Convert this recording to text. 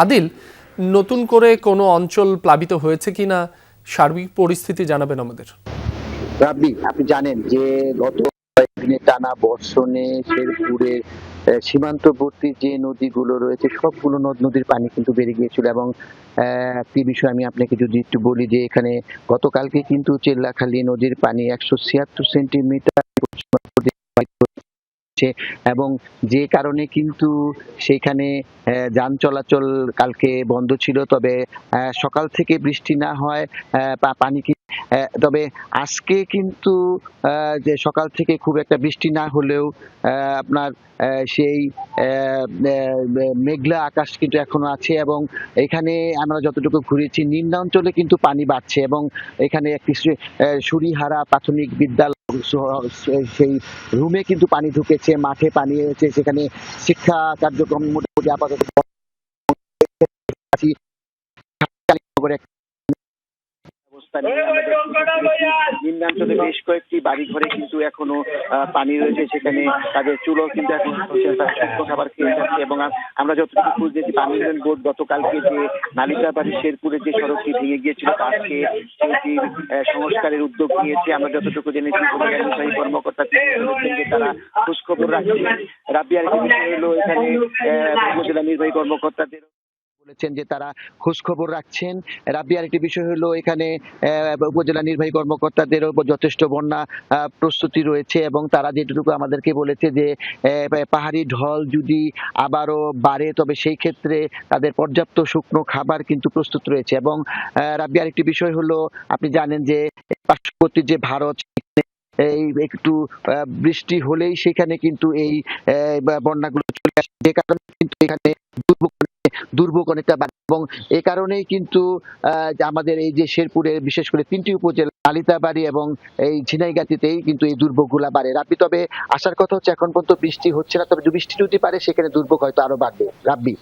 আদিল, নতুন করে কোনো অঞ্চল প্লাবিত হয়েছে কিনা সার্বিক পরিস্থিতি জানাবেন আমাদের। রাব্বি, আপনি জানেন যে গত কয়েকদিনের টানা বর্ষণে শেরপুরের সীমান্তবর্তী যে নদীগুলো রয়েছে সবগুলো নদ নদীর পানি কিন্তু বেড়ে গিয়েছিল এবং একটি বিষয় আমি আপনাকে যদি একটু বলি যে এখানে গতকালকে কিন্তু চিল্লাখালী নদীর পানি 176 সেন্টিমিটার এবং যে কারণে কিন্তু সেখানে যান চলাচল কালকে বন্ধ ছিল। তবে সকাল থেকে বৃষ্টি না হয় পানি তবে আজকে কিন্তু যে সকাল থেকে খুব একটা বৃষ্টি না হলেও আপনার সেই মেঘলা আকাশ কিন্তু এখনো আছে এবং এখানে আমরা যতটুকু ঘুরেছি নিম্নাঞ্চলে কিন্তু পানি বাড়ছে এবং এখানে একটি সুরিহারা প্রাথমিক বিদ্যালয় সেই রুমে কিন্তু পানি ঢুকেছে, মাঠে পানি হয়েছে, সেখানে শিক্ষা কার্যক্রম মোটামুটি আপাতত নিম্নাঞ্চলে বেশ কয়েকটি বাড়ি ঘরে কিন্তু এখনো পানি রয়েছে, সেখানে তাদের চুলো কিন্তু এখন খাবার খেয়ে যাচ্ছে এবং আমরা যতটুকু খুঁজেছি পানি উন্নয়ন বোর্ড গতকালকে যে নালিতাবাড়ি শেরপুরের যে সড়কটি ভেঙে গিয়েছিল আজকে সেটির সংস্কারের উদ্যোগ নিয়েছে। আমরা যতটুকু জেনেছি নির্বাহী কর্মকর্তা যে তারা খোঁজখবর রাখছেন। রাবিয়ার বিষয় হলো এখানে উপজেলা নির্বাহী কর্মকর্তাদের বলেছেন যে তারা খোঁজ খবর রাখছেন। রাবিয়ার একটি বিষয় হলো এখানে উপজেলা নির্বাহী কর্মকর্তাদেরও যথেষ্ট বন্যা প্রস্তুতি রয়েছে এবং তারা যেটুকু আমাদেরকে বলেছে যে পাহাড়ি ঢল যদি আবারও বাড়ে তবে সেই ক্ষেত্রে তাদের পর্যাপ্ত শুকনো খাবার কিন্তু প্রস্তুত রয়েছে এবং রাবিয়ার একটি বিষয় হলো আপনি জানেন যে পার্শ্ববর্তী যে ভারত এই একটু বৃষ্টি হলেই সেখানে কিন্তু এই বন্যাগুলো চলে আসে, যে কারণে কিন্তু এখানে দুর্ভোগ অনেকটা বাড়ে এবং এ কারণেই কিন্তু আমাদের এই যে শেরপুরের বিশেষ করে 3টি উপজেলা নালিতাবাড়ি এবং এই ঝিনাইগাতিতেই কিন্তু এই দুর্ভোগগুলা বাড়ে। রাব্বি, তবে আসার কথা হচ্ছে এখন পর্যন্ত বৃষ্টি হচ্ছে না, তবে বৃষ্টি যদি পারে সেখানে দুর্ভোগ হয়তো আরো বাড়বে। রাব্বি।